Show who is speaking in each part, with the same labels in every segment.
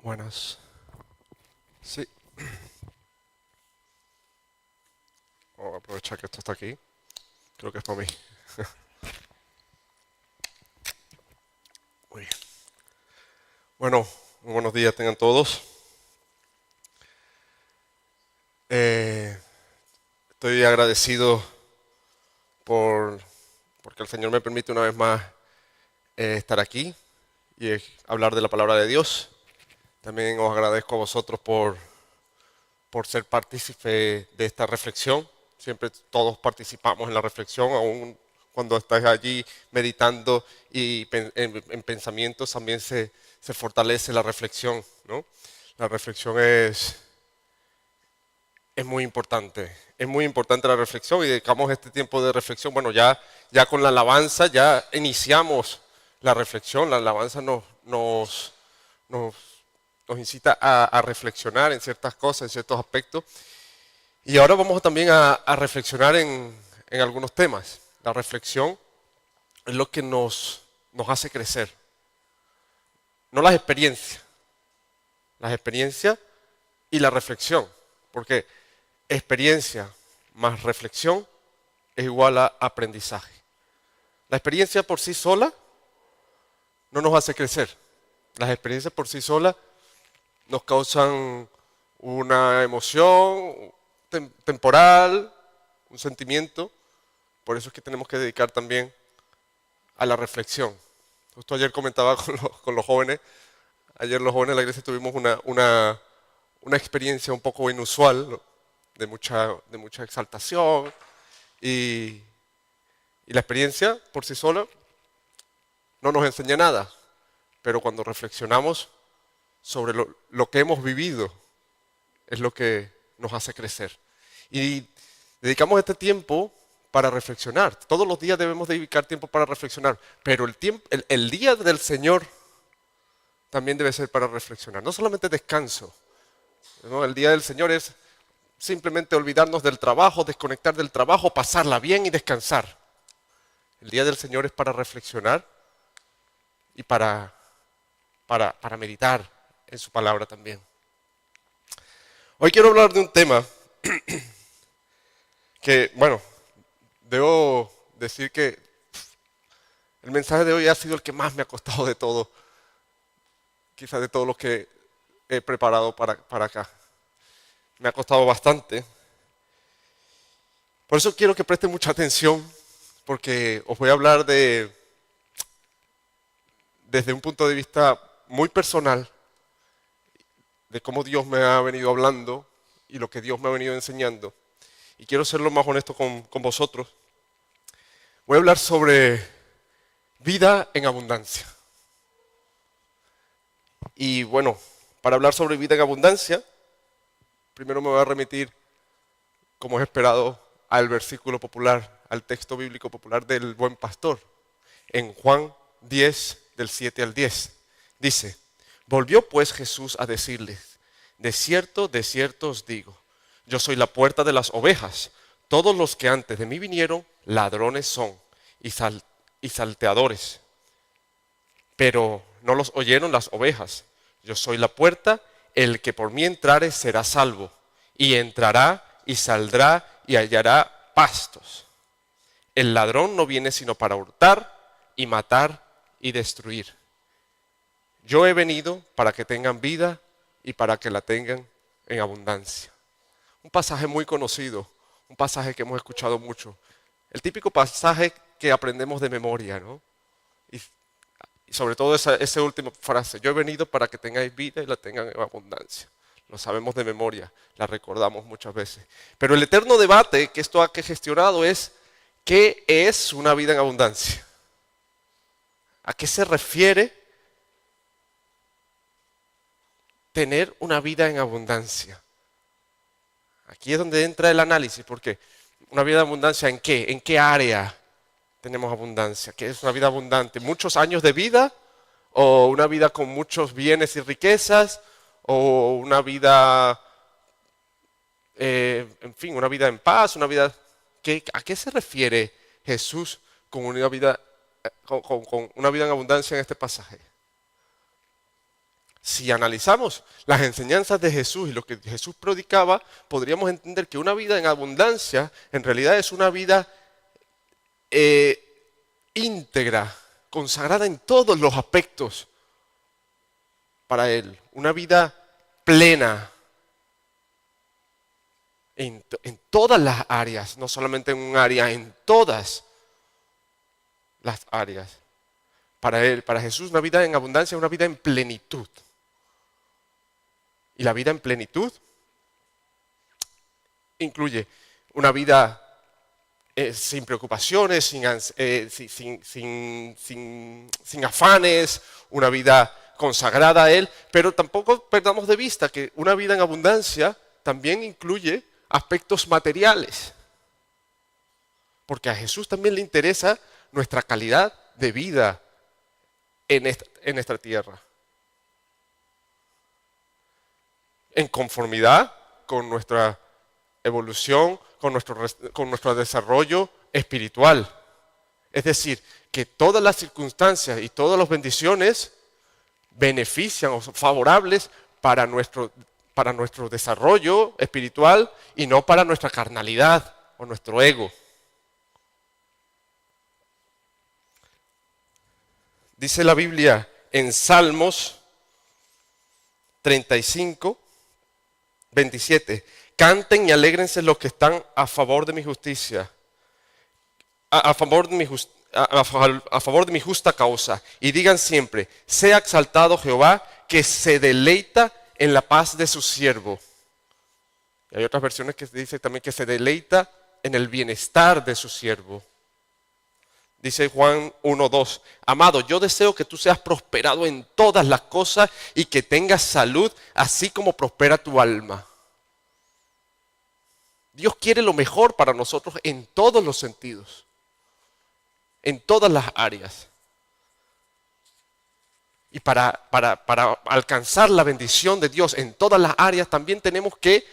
Speaker 1: Buenas. Sí. Vamos a aprovechar que esto está aquí. Creo que es para mí. Muy bien. Bueno, muy buenos días tengan todos. Eh, Estoy agradecido por, porque el Señor me permite una vez más estar aquí y hablar de la palabra de Dios. También os agradezco a vosotros por ser partícipe de esta reflexión. Siempre todos participamos en la reflexión, aún cuando estás allí meditando y en pensamientos también se fortalece la reflexión, ¿no? La reflexión es muy importante la reflexión y dedicamos este tiempo de reflexión. Bueno, ya con la alabanza ya iniciamos la reflexión, la alabanza nos, nos incita a reflexionar en ciertas cosas, en ciertos aspectos. Y ahora vamos también a reflexionar en algunos temas. La reflexión es lo que nos hace crecer, no las experiencias y la reflexión, porque experiencia más reflexión es igual a aprendizaje. La experiencia por sí sola no nos hace crecer. Las experiencias por sí solas nos causan una emoción temporal, un sentimiento. Por eso es que tenemos que dedicar también a la reflexión. Justo ayer comentaba con los jóvenes, ayer los jóvenes de la iglesia tuvimos una experiencia un poco inusual, ¿no? de mucha exaltación y, y la experiencia por sí sola no nos enseña nada, pero cuando reflexionamos sobre lo que hemos vivido es lo que nos hace crecer. Y dedicamos este tiempo para reflexionar. Todos los días debemos dedicar tiempo para reflexionar, pero el día del Señor también debe ser para reflexionar. No solamente descanso, ¿no? El día del Señor es simplemente olvidarnos del trabajo, desconectar del trabajo, pasarla bien y descansar. El día del Señor es para reflexionar y para meditar en su palabra también. Hoy quiero hablar de un tema que, bueno, debo decir que el mensaje de hoy ha sido el que más me ha costado de todo, quizás de todos los que he preparado para acá. Me ha costado bastante. Por eso quiero que presten mucha atención, porque os voy a hablar desde un punto de vista muy personal, de cómo Dios me ha venido hablando y lo que Dios me ha venido enseñando. Y quiero ser lo más honesto con vosotros. Voy a hablar sobre vida en abundancia. Y bueno, para hablar sobre vida en abundancia, primero me voy a remitir, como es esperado, al versículo popular, al texto bíblico popular del buen pastor. En Juan 10, del 7 al 10, dice: volvió pues Jesús a decirles: de cierto os digo, yo soy la puerta de las ovejas. Todos los que antes de mí vinieron, ladrones son y salteadores, pero no los oyeron las ovejas. Yo soy la puerta, el que por mí entrare será salvo, y entrará y saldrá y hallará pastos. El ladrón no viene sino para hurtar y matar y destruir. Yo he venido para que tengan vida y para que la tengan en abundancia. Un pasaje muy conocido, un pasaje que hemos escuchado mucho. El típico pasaje que aprendemos de memoria, ¿no? Y sobre todo esa última frase: yo he venido para que tengáis vida y la tengan en abundancia. Lo sabemos de memoria, la recordamos muchas veces. Pero el eterno debate que esto ha gestionado es: ¿qué es una vida en abundancia? ¿A qué se refiere tener una vida en abundancia? Aquí es donde entra el análisis, porque una vida de abundancia, ¿en qué? ¿En qué área tenemos abundancia? ¿Qué es una vida abundante? ¿Muchos años de vida? ¿O una vida con muchos bienes y riquezas? ¿O una vida, en fin, una vida en paz? ¿A qué se refiere Jesús con una vida, con una vida en abundancia en este pasaje? Si analizamos las enseñanzas de Jesús y lo que Jesús predicaba, podríamos entender que una vida en abundancia en realidad es una vida íntegra, consagrada en todos los aspectos para Él. Una vida plena en todas las áreas, no solamente en un área, en todas las áreas. Para Él, para Jesús, una vida en abundancia es una vida en plenitud. Y la vida en plenitud incluye una vida sin preocupaciones, sin afanes, una vida consagrada a Él, pero tampoco perdamos de vista que una vida en abundancia también incluye aspectos materiales, porque a Jesús también le interesa nuestra calidad de vida en esta tierra, en conformidad con nuestra evolución, con nuestro desarrollo espiritual. Es decir, que todas las circunstancias y todas las bendiciones benefician o son favorables para nuestro desarrollo espiritual y no para nuestra carnalidad o nuestro ego. Dice la Biblia en Salmos 35, 27, canten y alégrense los que están a favor de mi justicia, a favor de mi justa causa, y digan siempre, sea exaltado Jehová, que se deleita en la paz de su siervo. Y hay otras versiones que dicen también que se deleita en el bienestar de su siervo. Dice Juan 1:2, amado, yo deseo que tú seas prosperado en todas las cosas y que tengas salud, así como prospera tu alma. Dios quiere lo mejor para nosotros en todos los sentidos, en todas las áreas. Y para alcanzar la bendición de Dios en todas las áreas, también tenemos que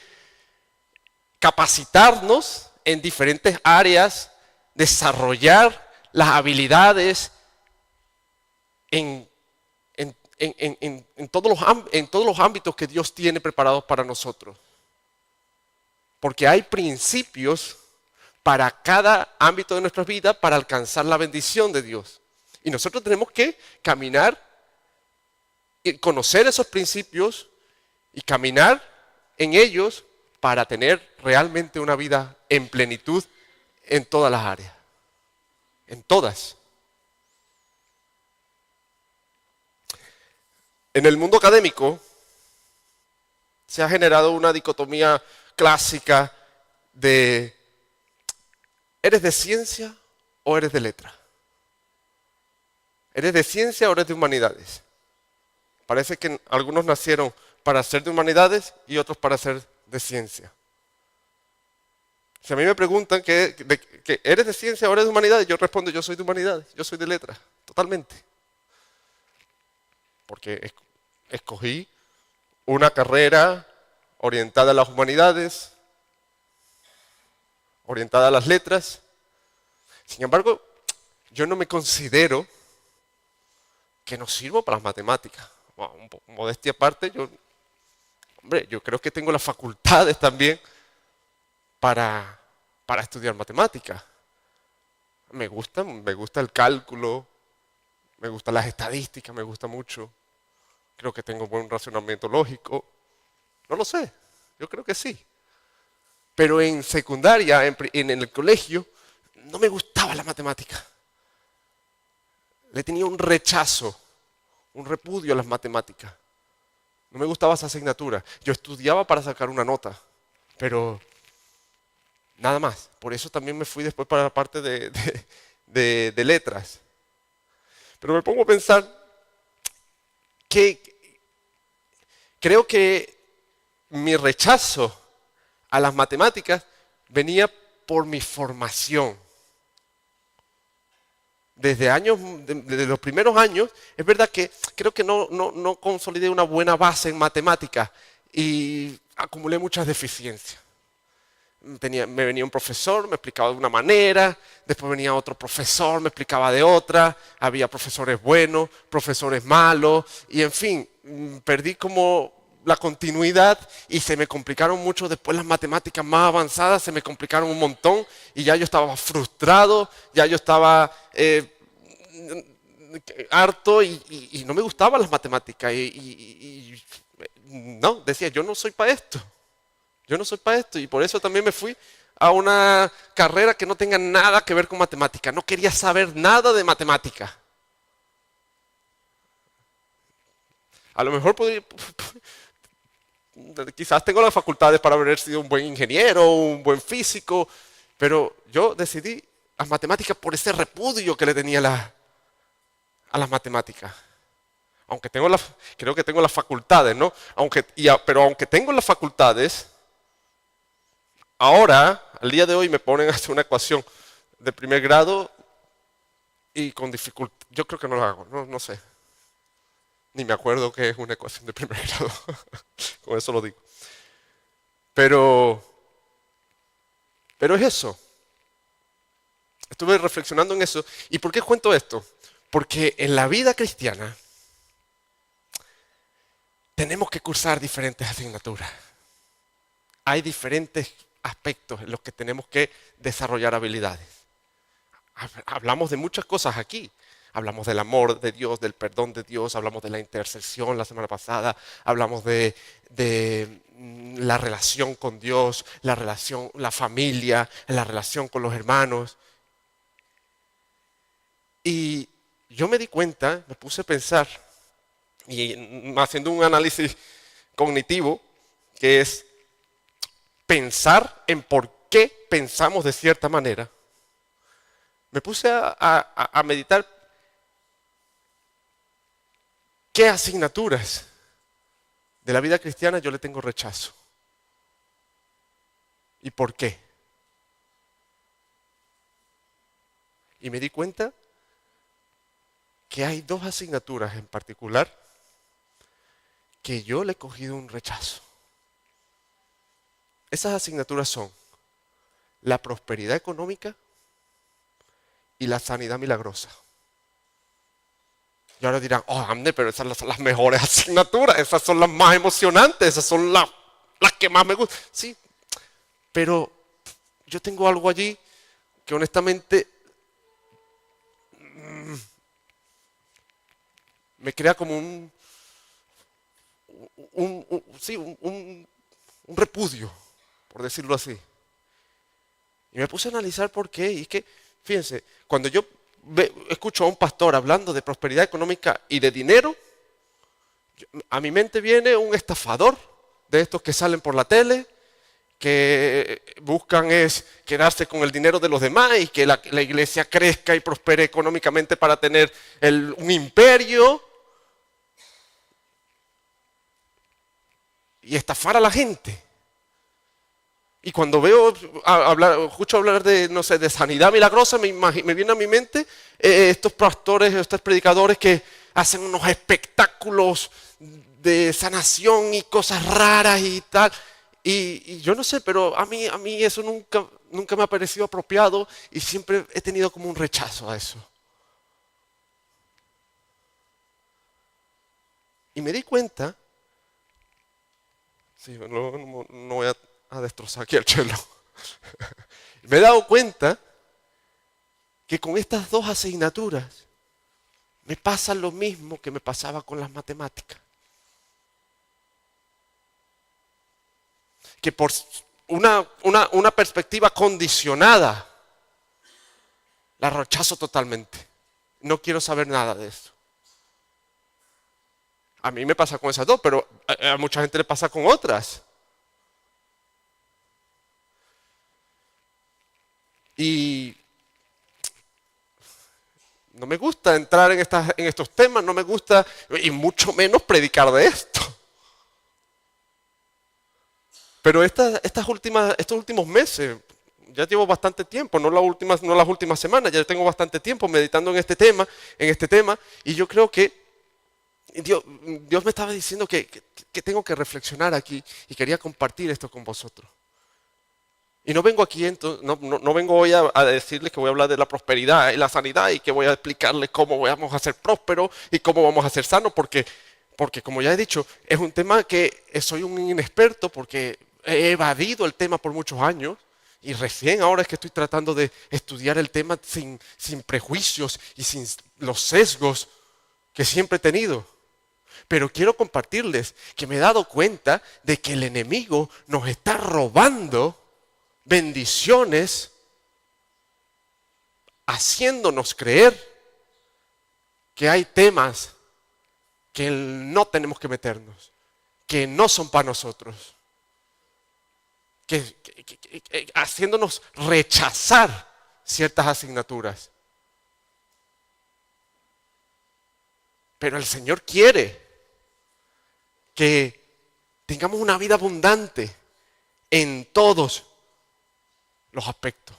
Speaker 1: capacitarnos en diferentes áreas, desarrollar las habilidades en todos los ámbitos que Dios tiene preparados para nosotros. Porque hay principios para cada ámbito de nuestra vida para alcanzar la bendición de Dios. Y nosotros tenemos que caminar y conocer esos principios y caminar en ellos para tener realmente una vida en plenitud en todas las áreas. En todas. En el mundo académico se ha generado una dicotomía clásica de ¿eres de ciencia o eres de letra? ¿Eres de ciencia o eres de humanidades? Parece que algunos nacieron para ser de humanidades y otros para ser de ciencia. Si a mí me preguntan que ¿eres de ciencia o eres de humanidades? Yo respondo, yo soy de humanidades, yo soy de letras, totalmente. Porque escogí una carrera orientada a las humanidades, orientada a las letras. Sin embargo, yo no me considero que no sirvo para las matemáticas. Bueno, modestia aparte, yo creo que tengo las facultades también para estudiar matemáticas. Me gusta el cálculo, me gustan las estadísticas, me gusta mucho. Creo que tengo buen razonamiento lógico. No lo sé, yo creo que sí. Pero en secundaria, en el colegio, no me gustaba la matemática. Le tenía un rechazo, un repudio a las matemáticas. No me gustaba esa asignatura. Yo estudiaba para sacar una nota, pero nada más. Por eso también me fui después para la parte de letras. Pero me pongo a pensar que creo que mi rechazo a las matemáticas venía por mi formación. Desde los primeros años, es verdad que creo que no consolidé una buena base en matemáticas y acumulé muchas deficiencias. Me venía un profesor, me explicaba de una manera, después venía otro profesor, me explicaba de otra, había profesores buenos, profesores malos, y en fin, perdí como la continuidad y se me complicaron mucho después las matemáticas más avanzadas, se me complicaron un montón y ya yo estaba frustrado, ya yo estaba harto y no me gustaban las matemáticas y no, decía, yo no soy para esto, yo no soy para esto y por eso también me fui a una carrera que no tenga nada que ver con matemática, no quería saber nada de matemática. A lo mejor quizás tengo las facultades para haber sido un buen ingeniero, un buen físico, pero yo decidí las matemáticas por ese repudio que le tenía a las matemáticas. Aunque creo que tengo las facultades, ¿no? Pero aunque tengo las facultades, ahora, al día de hoy, me ponen a hacer una ecuación de primer grado y con dificultad. Yo creo que no la hago, no sé. Ni me acuerdo qué es una ecuación de primer grado. Con eso lo digo. Pero es eso. Estuve reflexionando en eso. ¿Y por qué cuento esto? Porque en la vida cristiana tenemos que cursar diferentes asignaturas. Hay diferentes aspectos en los que tenemos que desarrollar habilidades. Hablamos de muchas cosas aquí. Hablamos del amor de Dios, del perdón de Dios, hablamos de la intercesión la semana pasada, hablamos de la relación con Dios, la familia, la relación con los hermanos. Y yo me di cuenta, me puse a pensar, y haciendo un análisis cognitivo, que es pensar en por qué pensamos de cierta manera. Me puse a meditar qué asignaturas de la vida cristiana yo le tengo rechazo. ¿Y por qué? Y me di cuenta que hay dos asignaturas en particular que yo le he cogido un rechazo. Esas asignaturas son la prosperidad económica y la sanidad milagrosa. Y ahora dirán, oh, Amner, pero esas son las mejores asignaturas, esas son las más emocionantes, esas son las que más me gustan. Sí, pero yo tengo algo allí que honestamente me crea como un repudio, por decirlo así. Y me puse a analizar por qué. Y es que, fíjense, cuando yo escucho a un pastor hablando de prosperidad económica y de dinero, a mi mente viene un estafador de estos que salen por la tele, que buscan es quedarse con el dinero de los demás y que la iglesia crezca y prospere económicamente para tener un imperio y estafar a la gente. Y cuando escucho hablar de, no sé, de sanidad milagrosa, me viene a mi mente estos pastores, estos predicadores que hacen unos espectáculos de sanación y cosas raras y tal. Y yo no sé, pero a mí eso nunca me ha parecido apropiado y siempre he tenido como un rechazo a eso. Y me di cuenta, sí, no voy a destrozar aquí el chelo. Me he dado cuenta que con estas dos asignaturas me pasa lo mismo que me pasaba con las matemáticas. Que por una perspectiva condicionada la rechazo totalmente. No quiero saber nada de eso. A mí me pasa con esas dos, pero a mucha gente le pasa con otras. Y no me gusta entrar en estos temas, no me gusta, y mucho menos predicar de esto. Pero estos últimos meses, ya llevo bastante tiempo, no las últimas semanas, ya tengo bastante tiempo meditando en este tema, y yo creo que Dios me estaba diciendo que tengo que reflexionar aquí y quería compartir esto con vosotros. Y no vengo aquí, no vengo hoy a decirles que voy a hablar de la prosperidad y la sanidad y que voy a explicarles cómo vamos a ser prósperos y cómo vamos a ser sanos, porque Porque como ya he dicho, es un tema que soy un inexperto porque he evadido el tema por muchos años y recién ahora es que estoy tratando de estudiar el tema sin prejuicios y sin los sesgos que siempre he tenido. Pero quiero compartirles que me he dado cuenta de que el enemigo nos está robando bendiciones, haciéndonos creer que hay temas que no tenemos que meternos, que no son para nosotros, haciéndonos rechazar ciertas asignaturas. Pero el Señor quiere que tengamos una vida abundante en todos los aspectos.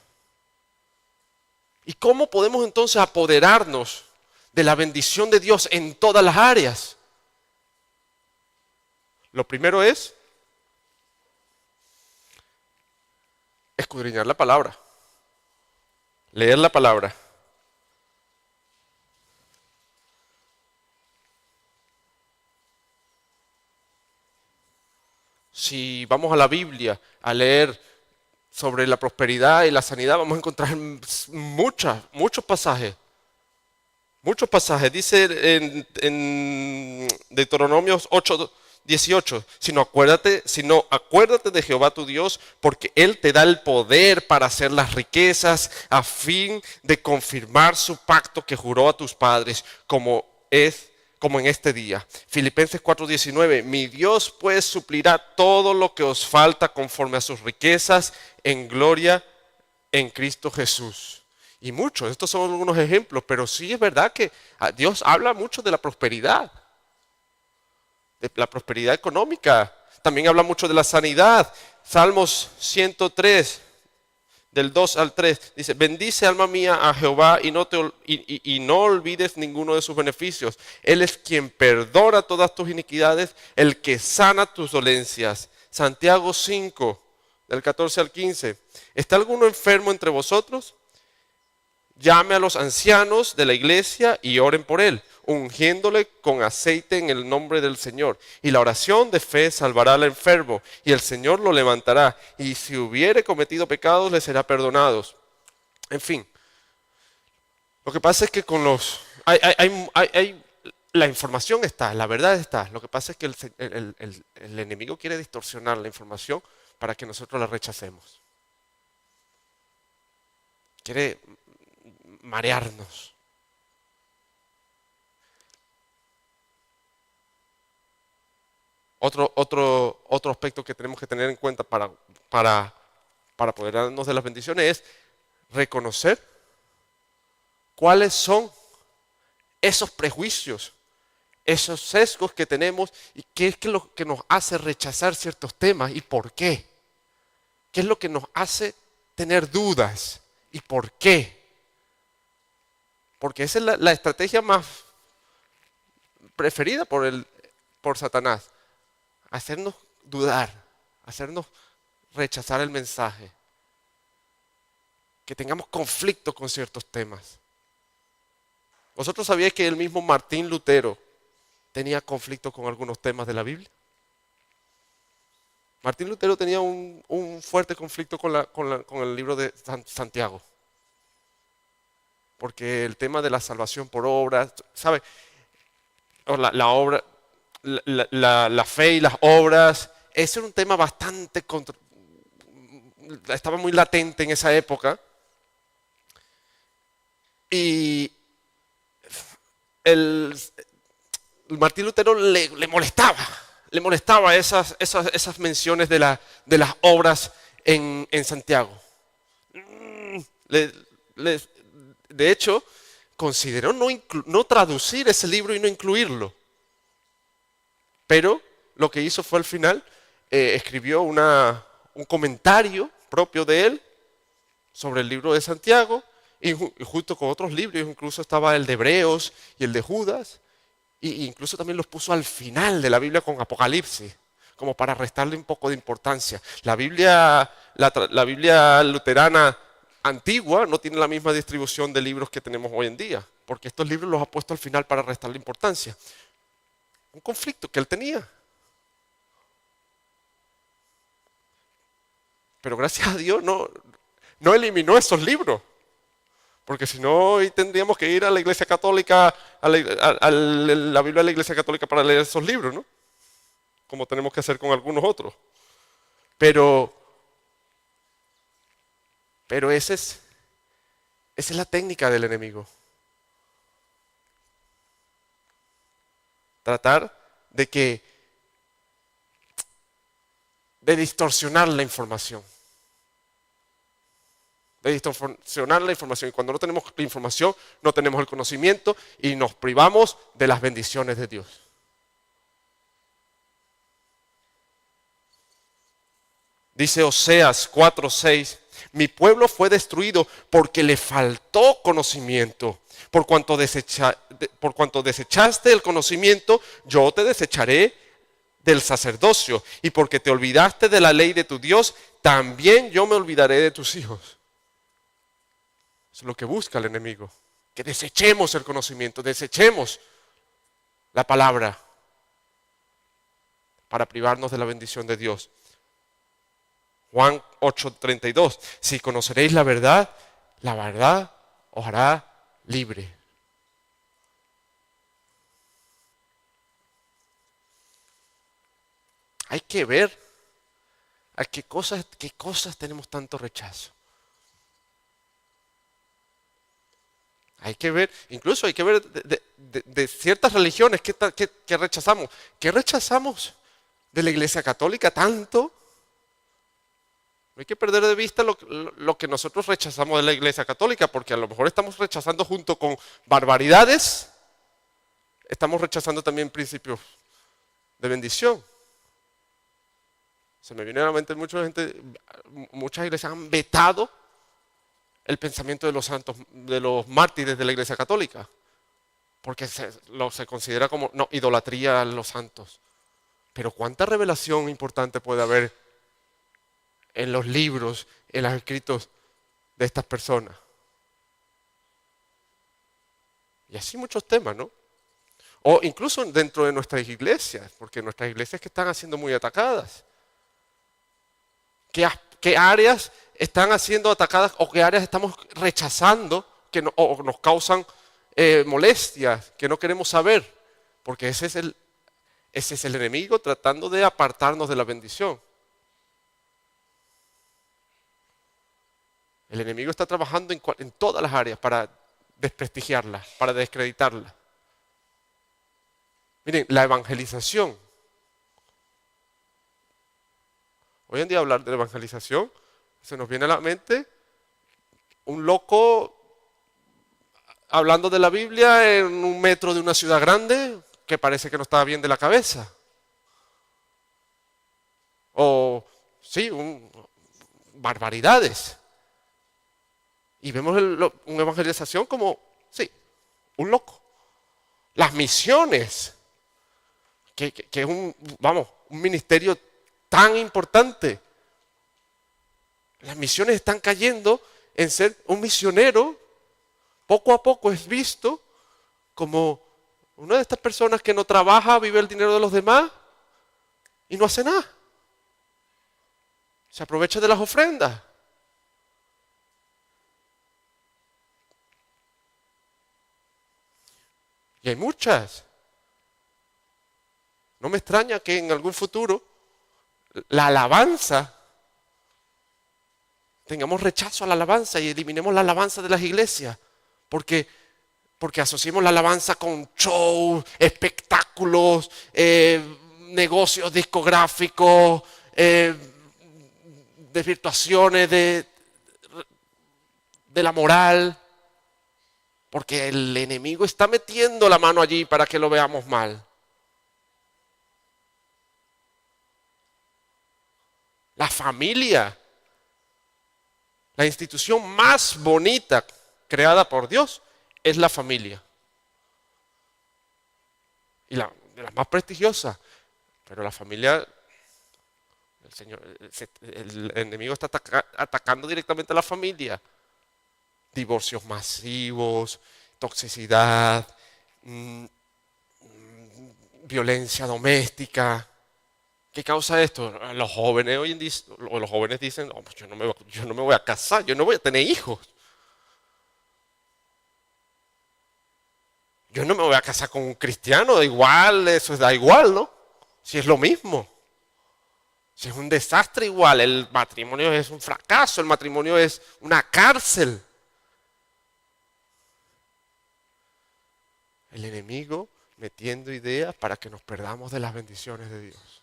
Speaker 1: ¿Y cómo podemos entonces apoderarnos de la bendición de Dios en todas las áreas? Lo primero es escudriñar la palabra, leer la palabra. Si vamos a la Biblia a leer sobre la prosperidad y la sanidad, vamos a encontrar muchos pasajes. Muchos pasajes. Dice en Deuteronomios 8:18, sino acuérdate de Jehová tu Dios, porque Él te da el poder para hacer las riquezas, a fin de confirmar su pacto que juró a tus padres, como en este día. Filipenses 4:19, mi Dios pues suplirá todo lo que os falta conforme a sus riquezas en gloria en Cristo Jesús. Y muchos, estos son algunos ejemplos, pero sí es verdad que Dios habla mucho de la prosperidad económica. También habla mucho de la sanidad. Salmos 103, del 2 al 3, dice, bendice alma mía a Jehová y no olvides ninguno de sus beneficios. Él es quien perdona todas tus iniquidades, el que sana tus dolencias. Santiago 5, del 14 al 15, ¿está alguno enfermo entre vosotros? Llame a los ancianos de la iglesia y oren por él, ungiéndole con aceite en el nombre del Señor. Y la oración de fe salvará al enfermo, y el Señor lo levantará. Y si hubiere cometido pecados, le será perdonados. En fin, lo que pasa es que la información está, la verdad está. Lo que pasa es que el enemigo quiere distorsionar la información para que nosotros la rechacemos. Quiere marearnos. Otro aspecto que tenemos que tener en cuenta para apoderarnos de las bendiciones es reconocer cuáles son esos prejuicios, esos sesgos que tenemos y qué es lo que nos hace rechazar ciertos temas y por qué. ¿Qué es lo que nos hace tener dudas y por qué? Porque esa es la estrategia más preferida por Satanás. Hacernos dudar, hacernos rechazar el mensaje. Que tengamos conflicto con ciertos temas. ¿Vosotros sabíais que el mismo Martín Lutero tenía conflicto con algunos temas de la Biblia? Martín Lutero tenía un fuerte conflicto con el libro de Santiago. Porque el tema de la salvación por obras, ¿sabe? La fe y las obras, ese era un tema bastante, estaba muy latente en esa época. Y Martín Lutero le molestaba esas menciones de las obras en Santiago. De hecho, consideró no traducir ese libro y no incluirlo. Pero lo que hizo fue al final, escribió un comentario propio de él sobre el libro de Santiago y junto con otros libros, incluso estaba el de Hebreos y el de Judas, e incluso también los puso al final de la Biblia con Apocalipsis, como para restarle un poco de importancia. La Biblia luterana antigua no tiene la misma distribución de libros que tenemos hoy en día, porque estos libros los ha puesto al final para restarle importancia. un conflicto que él tenía. Pero gracias a Dios no eliminó esos libros. Porque si no, hoy tendríamos que ir a la Iglesia Católica, la Biblia de la Iglesia Católica para leer esos libros, ¿no? Como tenemos que hacer con algunos otros. Pero esa es la técnica del enemigo. Tratar de distorsionar la información. De distorsionar la información. Y cuando no tenemos la información, no tenemos el conocimiento y nos privamos de las bendiciones de Dios. Dice Oseas 4:6, mi pueblo fue destruido porque le faltó conocimiento. Por cuanto desechaste el conocimiento, yo te desecharé del sacerdocio. Y porque te olvidaste de la ley de tu Dios, también yo me olvidaré de tus hijos. Eso es lo que busca el enemigo. Que desechemos el conocimiento, desechemos la palabra para privarnos de la bendición de Dios. Juan 8:32, si conoceréis la verdad os hará libre. Hay que ver a qué cosas tenemos tanto rechazo. Hay que ver, incluso hay que ver de ciertas religiones que rechazamos. ¿Qué rechazamos de la Iglesia Católica tanto? No hay que perder de vista lo que nosotros rechazamos de la Iglesia Católica, porque a lo mejor estamos rechazando junto con barbaridades, estamos rechazando también principios de bendición. Se me viene a la mente muchas iglesias han vetado el pensamiento de los santos, de los mártires de la Iglesia Católica, porque se considera como idolatría a los santos. Pero cuánta revelación importante puede haber en los libros, en los escritos de estas personas. Y así muchos temas, ¿no? O incluso dentro de nuestras iglesias, porque nuestras iglesias que están siendo muy atacadas. ¿Qué áreas están siendo atacadas o qué áreas estamos rechazando o nos causan molestias que no queremos saber? Porque ese es el enemigo tratando de apartarnos de la bendición. El enemigo está trabajando en todas las áreas para desprestigiarla, para descreditarla. Miren, la evangelización. Hoy en día hablar de la evangelización, se nos viene a la mente un loco hablando de la Biblia en un metro de una ciudad grande que parece que no estaba bien de la cabeza. O, sí, barbaridades. Y vemos una evangelización como, sí, un loco. Las misiones, que es un ministerio tan importante. Las misiones están cayendo en ser un misionero. Poco a poco es visto como una de estas personas que no trabaja, vive el dinero de los demás y no hace nada. Se aprovecha de las ofrendas. Y hay muchas. No me extraña que en algún futuro la alabanza, tengamos rechazo a la alabanza y eliminemos la alabanza de las iglesias. Porque asociemos la alabanza con shows, espectáculos, negocios discográficos, desvirtuaciones de la moral. Porque el enemigo está metiendo la mano allí para que lo veamos mal. La familia, la institución más bonita creada por Dios es la familia. Y la más prestigiosa. Pero la familia, el enemigo está atacando directamente a la familia. Divorcios masivos, toxicidad, violencia doméstica. ¿Qué causa esto? Los jóvenes hoy en día, o los jóvenes dicen, no, pues yo no me voy a casar, yo no voy a tener hijos. Yo no me voy a casar con un cristiano, da igual, eso da igual, ¿no? Si es lo mismo. Si es un desastre igual, el matrimonio es un fracaso, el matrimonio es una cárcel. El enemigo metiendo ideas para que nos perdamos de las bendiciones de Dios.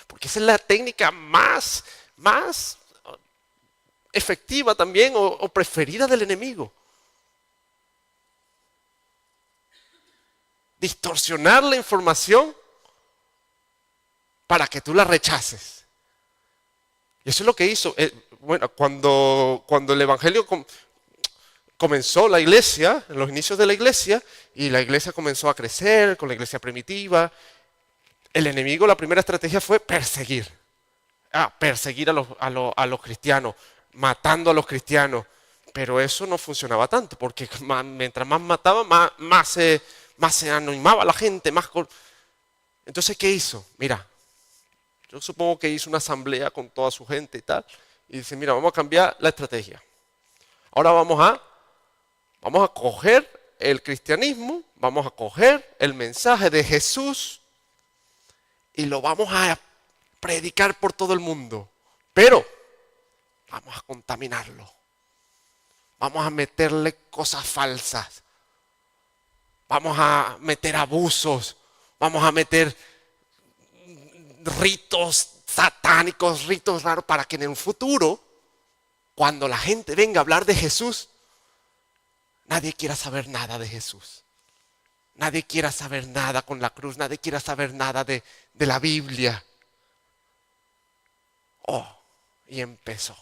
Speaker 1: Porque esa es la técnica más efectiva también o preferida del enemigo. Distorsionar la información para que tú la rechaces. Y eso es lo que hizo. Bueno, cuando el Evangelio comenzó la iglesia, en los inicios de la iglesia, y la iglesia comenzó a crecer con la iglesia primitiva, el enemigo, la primera estrategia fue perseguir. Perseguir a los cristianos, matando a los cristianos. Pero eso no funcionaba tanto, porque mientras más mataba, más se animaba la gente. Entonces, ¿qué hizo? Mira, yo supongo que hizo una asamblea con toda su gente y tal, y dice, mira, vamos a cambiar la estrategia. Ahora vamos a coger el cristianismo, vamos a coger el mensaje de Jesús y lo vamos a predicar por todo el mundo. Pero vamos a contaminarlo. Vamos a meterle cosas falsas. Vamos a meter abusos. Vamos a meter ritos satánicos, ritos raros, para que en un futuro, cuando la gente venga a hablar de Jesús, nadie quiera saber nada de Jesús. Nadie quiera saber nada con la cruz. Nadie quiera saber nada de la Biblia. Y empezó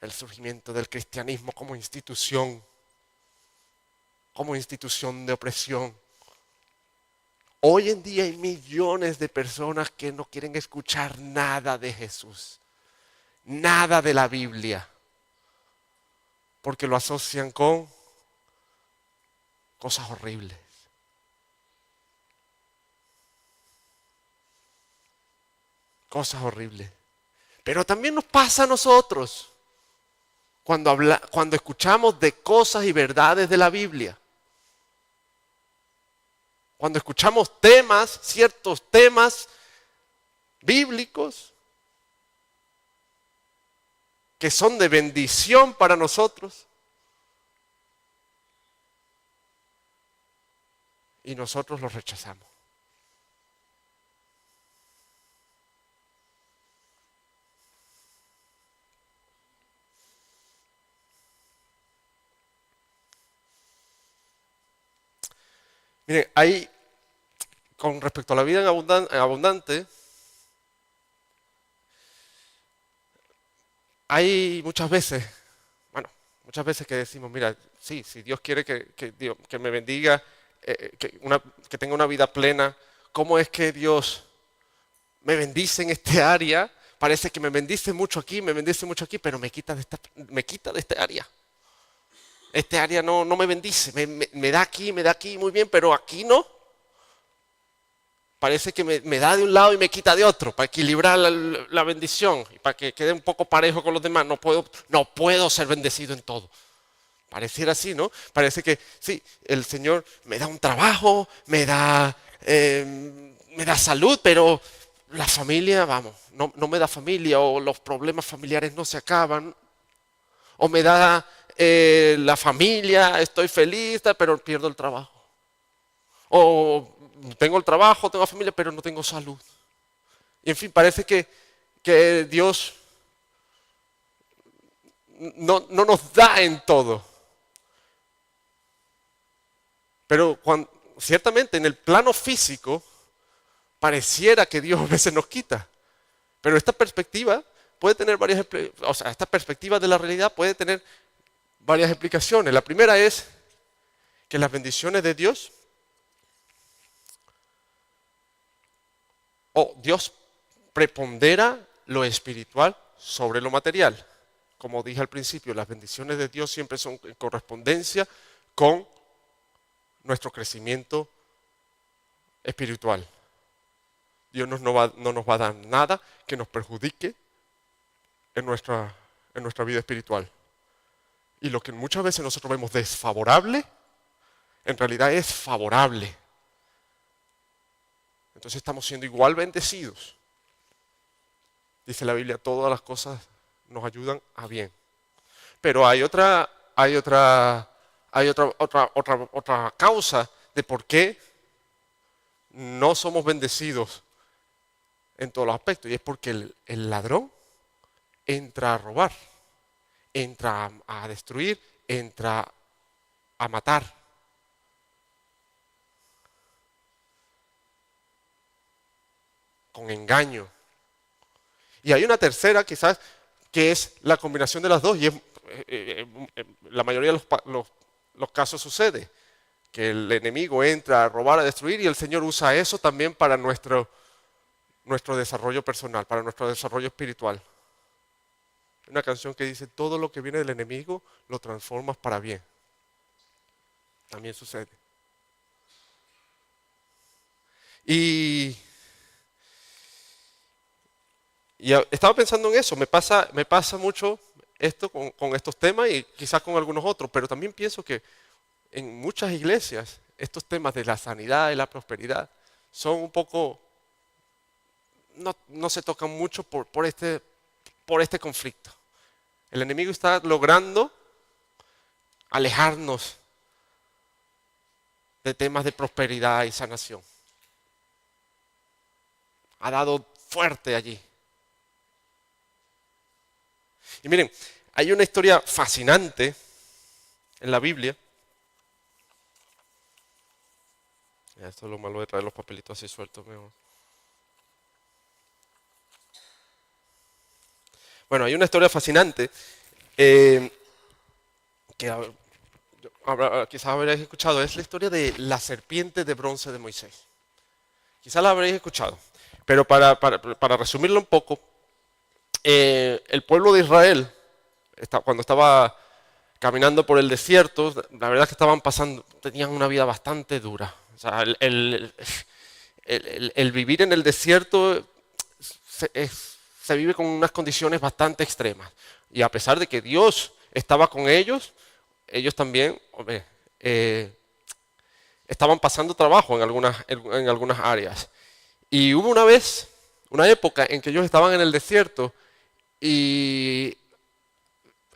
Speaker 1: el surgimiento del cristianismo como institución de opresión. Hoy en día hay millones de personas que no quieren escuchar nada de Jesús, nada de la Biblia, porque lo asocian con cosas horribles. Cosas horribles. Pero también nos pasa a nosotros cuando escuchamos de cosas y verdades de la Biblia. Cuando escuchamos ciertos temas bíblicos que son de bendición para nosotros, y nosotros los rechazamos. Miren, con respecto a la vida en abundante, hay muchas veces que decimos, mira, sí, si Dios quiere que me bendiga, que tenga una vida plena, ¿cómo es que Dios me bendice en este área? Parece que me bendice mucho aquí, pero me quita de esta área. Este área no me bendice, me da aquí, muy bien, pero aquí no. Parece que me da de un lado y me quita de otro, para equilibrar la bendición y para que quede un poco parejo con los demás. No puedo ser bendecido en todo. Pareciera así, ¿no? Parece que sí, el Señor me da un trabajo, me da salud, pero la familia, no me da familia, o los problemas familiares no se acaban, o me da la familia, estoy feliz, pero pierdo el trabajo. O tengo el trabajo, tengo la familia, pero no tengo salud. Y en fin, parece que Dios no nos da en todo. Pero ciertamente en el plano físico pareciera que Dios a veces nos quita. Pero esta perspectiva puede tener esta perspectiva de la realidad puede tener varias explicaciones. La primera es que las bendiciones de Dios, Dios prepondera lo espiritual sobre lo material. Como dije al principio, las bendiciones de Dios siempre son en correspondencia con nuestro crecimiento espiritual. Dios no nos va a dar nada que nos perjudique en nuestra vida espiritual. Y lo que muchas veces nosotros vemos desfavorable, en realidad es favorable. Entonces estamos siendo igual bendecidos. Dice la Biblia, todas las cosas nos ayudan a bien. Pero hay otra causa de por qué no somos bendecidos en todos los aspectos. Y es porque el ladrón entra a robar, entra a destruir, entra a matar. Con engaño. Y hay una tercera quizás que es la combinación de las dos y la mayoría de los casos sucede que el enemigo entra a robar, a destruir y el Señor usa eso también para nuestro desarrollo personal, para nuestro desarrollo espiritual. Una canción que dice, todo lo que viene del enemigo lo transformas para bien. También sucede. Y estaba pensando en eso, me pasa mucho esto con estos temas y quizás con algunos otros, pero también pienso que en muchas iglesias estos temas de la sanidad y la prosperidad son un poco, no se tocan mucho por este conflicto. El enemigo está logrando alejarnos de temas de prosperidad y sanación. Ha dado fuerte allí. Y miren, hay una historia fascinante en la Biblia. Esto es lo malo de traer los papelitos así sueltos mejor. Bueno, hay una historia fascinante que quizás habréis escuchado. Es la historia de la serpiente de bronce de Moisés. Quizás la habréis escuchado. Pero para resumirlo un poco, el pueblo de Israel, cuando estaba caminando por el desierto, la verdad es que tenían una vida bastante dura. O sea, el vivir en el desierto se vive con unas condiciones bastante extremas. Y a pesar de que Dios estaba con ellos también estaban pasando trabajo en algunas áreas. Y hubo una época en que ellos estaban en el desierto y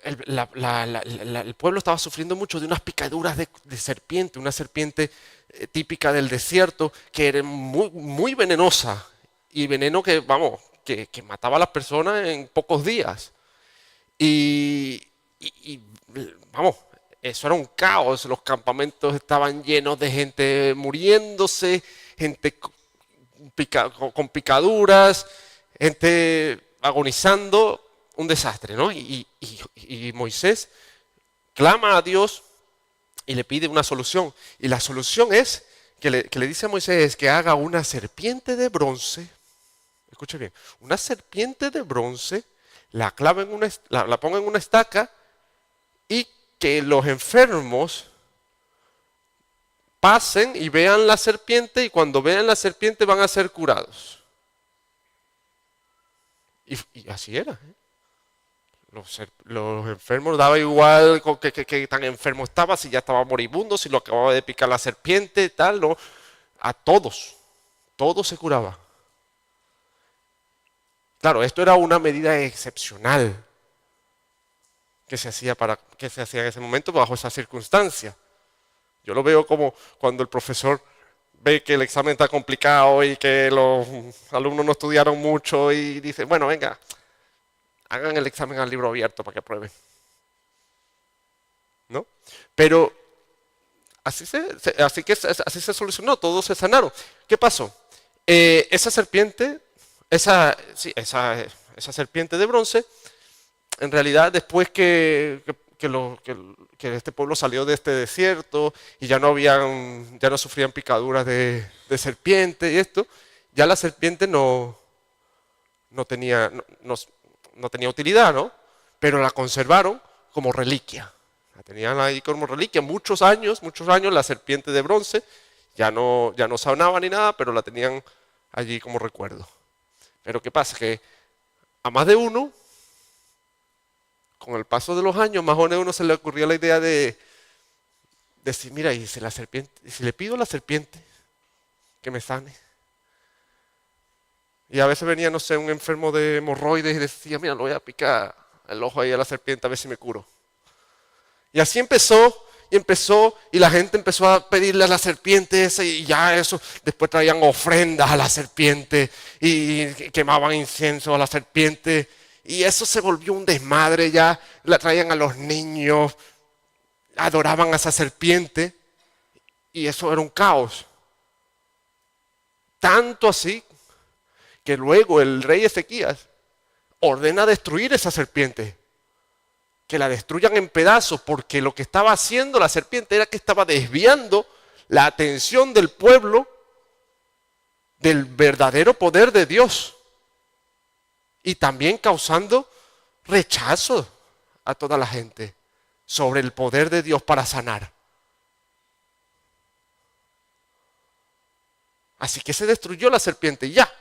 Speaker 1: el pueblo estaba sufriendo mucho de unas picaduras de serpiente, una serpiente típica del desierto que era muy, muy venenosa y veneno que mataba a las personas en pocos días. Y eso era un caos, los campamentos estaban llenos de gente muriéndose, gente con picaduras, gente agonizando, un desastre, ¿no? Y Moisés clama a Dios y le pide una solución. Y la solución es que le dice a Moisés que haga una serpiente de bronce. Escuche bien, una serpiente de bronce, la ponga en una estaca y que los enfermos pasen y vean la serpiente y cuando vean la serpiente van a ser curados. Y así era. Los enfermos daba igual que tan enfermo estaba, si ya estaba moribundo, si lo acababa de picar la serpiente, tal, no. A todos se curaba. Claro, esto era una medida excepcional que se hacía en ese momento bajo esa circunstancia. Yo lo veo como cuando el profesor ve que el examen está complicado y que los alumnos no estudiaron mucho y dice, bueno, venga, hagan el examen al libro abierto para que aprueben. ¿No? Pero así se solucionó, todos se sanaron. ¿Qué pasó? Esa serpiente de bronce, en realidad después que este pueblo salió de este desierto y ya no sufrían picaduras de serpiente y esto, ya la serpiente no tenía utilidad, ¿no? Pero la conservaron como reliquia. La tenían ahí como reliquia muchos años la serpiente de bronce Ya no sanaba ni nada, pero la tenían allí como recuerdo. Pero ¿qué pasa? Que a más de uno, con el paso de los años, más o menos uno se le ocurría la idea de decir, mira, y si la serpiente, y si le pido a la serpiente que me sane. Y a veces venía, no sé, un enfermo de hemorroides y decía, mira, lo voy a picar el ojo ahí a la serpiente a ver si me curo. Y así empezó, y la gente empezó a pedirle a la serpiente esa, y ya eso, después traían ofrendas a la serpiente, y quemaban incienso a la serpiente, y eso se volvió un desmadre, ya la traían a los niños, adoraban a esa serpiente, y eso era un caos. Tanto así, que luego el rey Ezequías ordena destruir esa serpiente, que la destruyan en pedazos, porque lo que estaba haciendo la serpiente era que estaba desviando la atención del pueblo del verdadero poder de Dios y también causando rechazo a toda la gente sobre el poder de Dios para sanar. Así que se destruyó la serpiente y ya.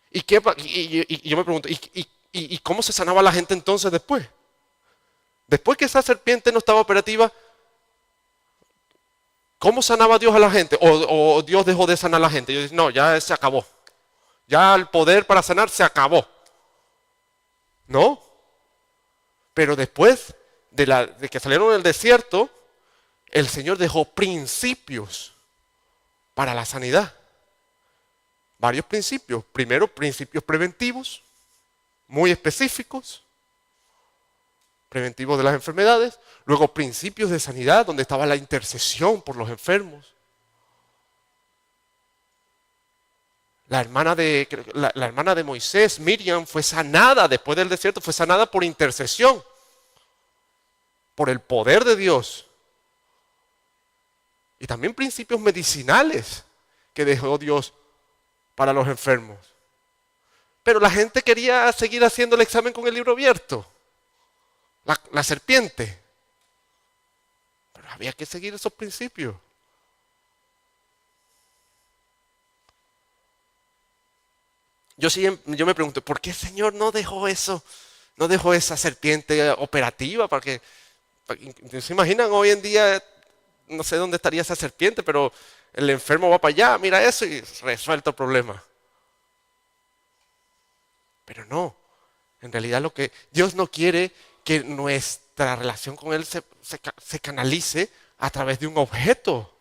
Speaker 1: Y yo me pregunto, ¿y cómo se sanaba la gente entonces después? Después que esa serpiente no estaba operativa, ¿cómo sanaba Dios a la gente? ¿O Dios dejó de sanar a la gente? Yo digo, no, ya se acabó. Ya el poder para sanar se acabó. ¿No? Pero después de que salieron del desierto, el Señor dejó principios para la sanidad. Varios principios. Primero, principios preventivos, muy específicos, preventivos de las enfermedades. Luego, principios de sanidad, donde estaba la intercesión por los enfermos. La hermana de Moisés, Miriam, fue sanada después del desierto, fue sanada por intercesión, por el poder de Dios. Y también principios medicinales que dejó Dios para los enfermos. Pero la gente quería seguir haciendo el examen con el libro abierto. La serpiente. Pero había que seguir esos principios. Yo me pregunto, ¿por qué el Señor no dejó eso? No dejó esa serpiente operativa ¿se imaginan hoy en día? No sé dónde estaría esa serpiente, pero el enfermo va para allá, mira eso y resuelto el problema. Pero no, en realidad lo que Dios no quiere que nuestra relación con Él se canalice a través de un objeto.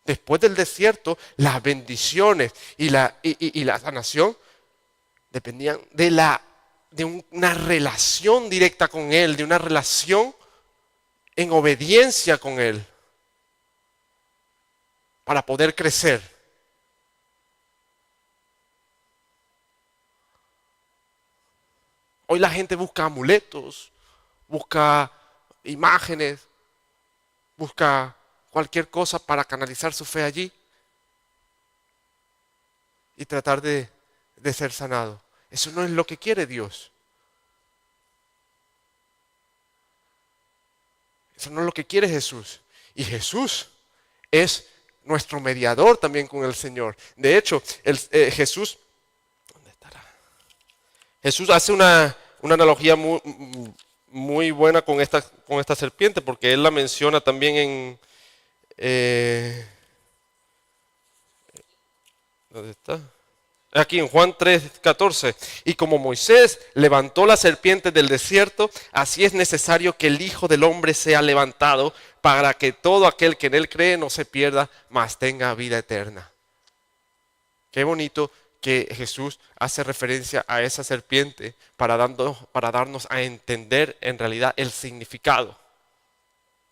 Speaker 1: Después del desierto, las bendiciones y la sanación dependían de una relación directa con Él, de una relación en obediencia con Él, para poder crecer. Hoy la gente busca amuletos, busca imágenes, busca cualquier cosa para canalizar su fe allí y tratar de ser sanado. Eso no es lo que quiere Dios. Eso no es lo que quiere Jesús. Y Jesús es nuestro mediador también con el Señor. De hecho, Jesús, ¿dónde estará? Jesús hace una analogía muy buena con esta serpiente, porque Él la menciona también en... ¿dónde está? Aquí en Juan 3:14. Y como Moisés levantó la serpiente del desierto, así es necesario que el Hijo del Hombre sea levantado para que todo aquel que en él cree no se pierda, mas tenga vida eterna. Qué bonito que Jesús hace referencia a esa serpiente para darnos a entender en realidad el significado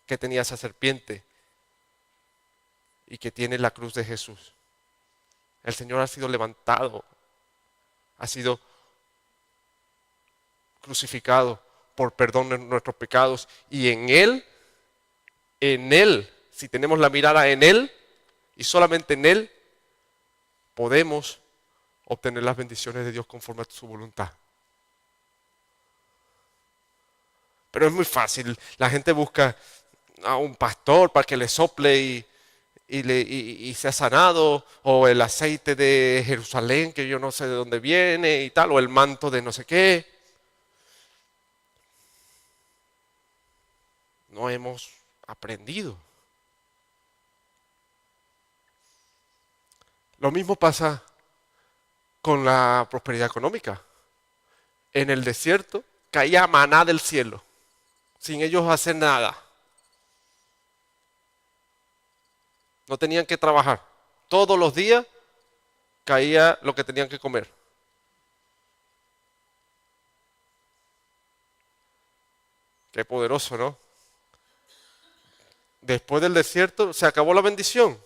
Speaker 1: que tenía esa serpiente y que tiene la cruz de Jesús. El Señor ha sido levantado, ha sido crucificado por perdón de nuestros pecados. Y en Él, si tenemos la mirada en Él y solamente en Él, podemos obtener las bendiciones de Dios conforme a su voluntad. Pero es muy fácil, la gente busca a un pastor para que le sople y sea sanado, o el aceite de Jerusalén que yo no sé de dónde viene y tal, o el manto de no sé qué. No hemos aprendido. Lo mismo pasa con la prosperidad económica. En el desierto caía maná del cielo, sin ellos hacer nada. No tenían que trabajar. Todos los días caía lo que tenían que comer. Qué poderoso, ¿no? Después del desierto se acabó la bendición.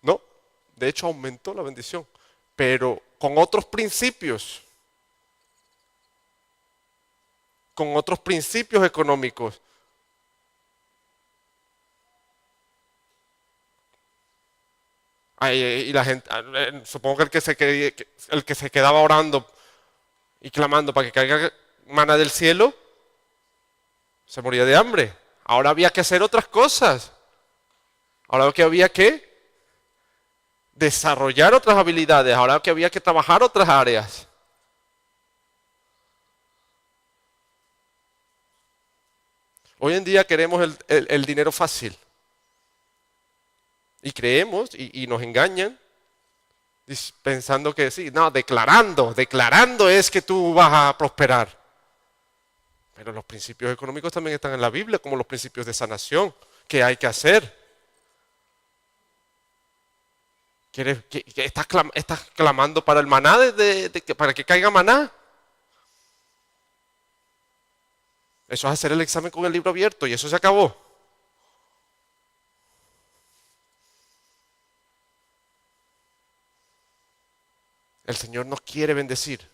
Speaker 1: No, de hecho aumentó la bendición, pero con otros principios, económicos. Ay, y la gente, supongo que el que se quedaba orando y clamando para que caiga maná del cielo, se moría de hambre. Ahora había que hacer otras cosas. Ahora que había que desarrollar otras habilidades. Ahora que había que trabajar otras áreas. Hoy en día queremos el dinero fácil. Y creemos y nos engañan pensando que sí, no, declarando es que tú vas a prosperar. Pero los principios económicos también están en la Biblia, como los principios de sanación, que hay que hacer. ¿Estás clamando para el maná, para que caiga maná? Eso es hacer el examen con el libro abierto y eso se acabó. El Señor nos quiere bendecir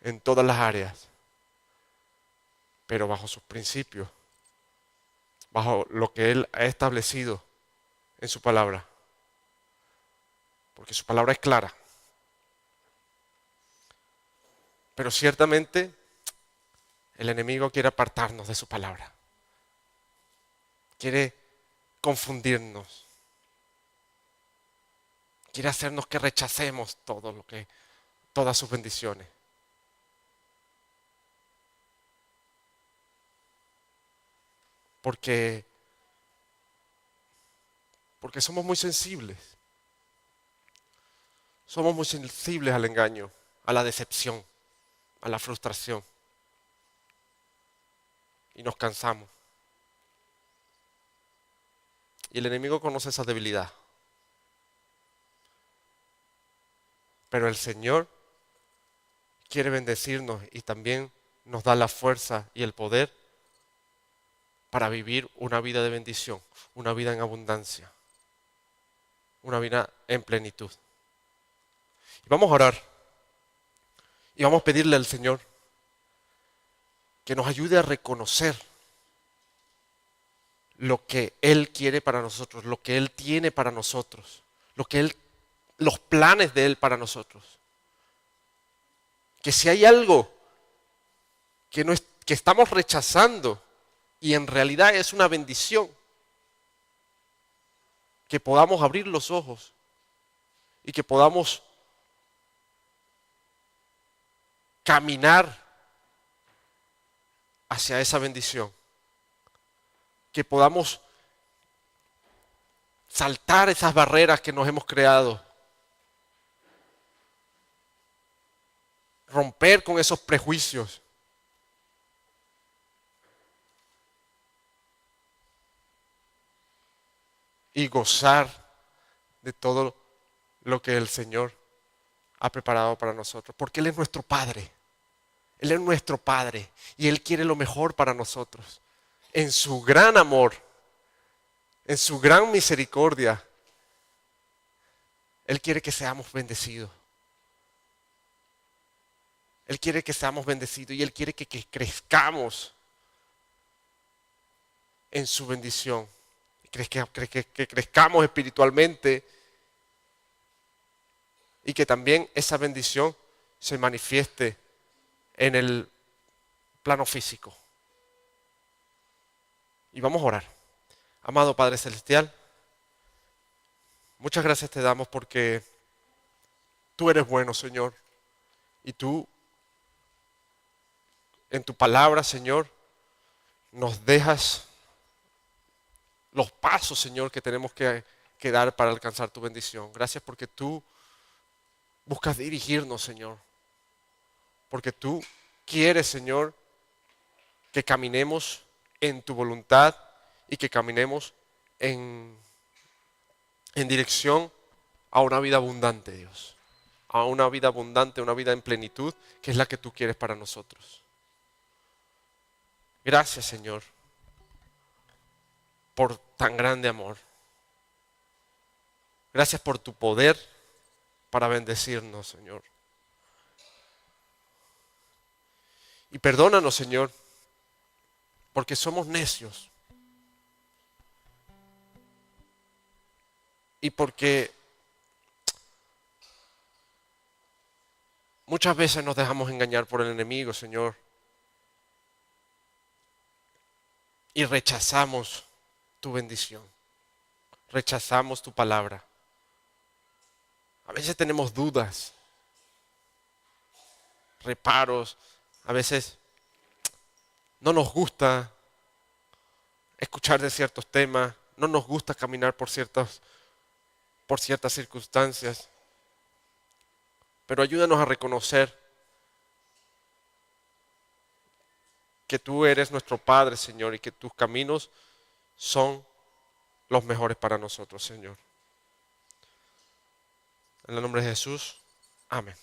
Speaker 1: en todas las áreas, pero bajo sus principios, bajo lo que Él ha establecido en su palabra. Porque su palabra es clara. Pero ciertamente el enemigo quiere apartarnos de su palabra. Quiere confundirnos. Quiere hacernos que rechacemos todas sus bendiciones. Porque somos muy sensibles. Somos muy sensibles al engaño, a la decepción, a la frustración. Y nos cansamos. Y el enemigo conoce esa debilidad. Pero el Señor quiere bendecirnos y también nos da la fuerza y el poder para vivir una vida de bendición, una vida en abundancia, una vida en plenitud. Y vamos a orar y vamos a pedirle al Señor que nos ayude a reconocer lo que Él quiere para nosotros, lo que Él tiene para nosotros, los planes de Él para nosotros. Que si hay algo que estamos rechazando y en realidad es una bendición, que podamos abrir los ojos y que podamos caminar hacia esa bendición. Que podamos saltar esas barreras que nos hemos creado. Romper con esos prejuicios. Y gozar de todo lo que el Señor ha preparado para nosotros. Porque Él es nuestro Padre. Él es nuestro Padre. Y Él quiere lo mejor para nosotros. En su gran amor, en su gran misericordia, Él quiere que seamos bendecidos. Él quiere que seamos bendecidos y Él quiere que crezcamos en su bendición. Que crezcamos espiritualmente y que también esa bendición se manifieste en el plano físico. Y vamos a orar. Amado Padre Celestial, muchas gracias te damos porque tú eres bueno, Señor. Y tú, en tu palabra, Señor, nos dejas los pasos, Señor, que tenemos que dar para alcanzar tu bendición. Gracias porque tú buscas dirigirnos, Señor. Porque tú quieres, Señor, que caminemos en tu voluntad y que caminemos en dirección a una vida abundante, Dios. A una vida abundante, una vida en plenitud, que es la que tú quieres para nosotros. Gracias, Señor, por tan grande amor. Gracias por tu poder para bendecirnos, Señor. Y perdónanos, Señor, porque somos necios. Y porque muchas veces nos dejamos engañar por el enemigo, Señor. Y rechazamos tu bendición. Rechazamos tu palabra. A veces tenemos dudas, reparos. A veces no nos gusta escuchar de ciertos temas. No nos gusta caminar por ciertas circunstancias. Pero ayúdanos a reconocer que tú eres nuestro Padre, Señor, y que tus caminos son los mejores para nosotros, Señor. En el nombre de Jesús, amén.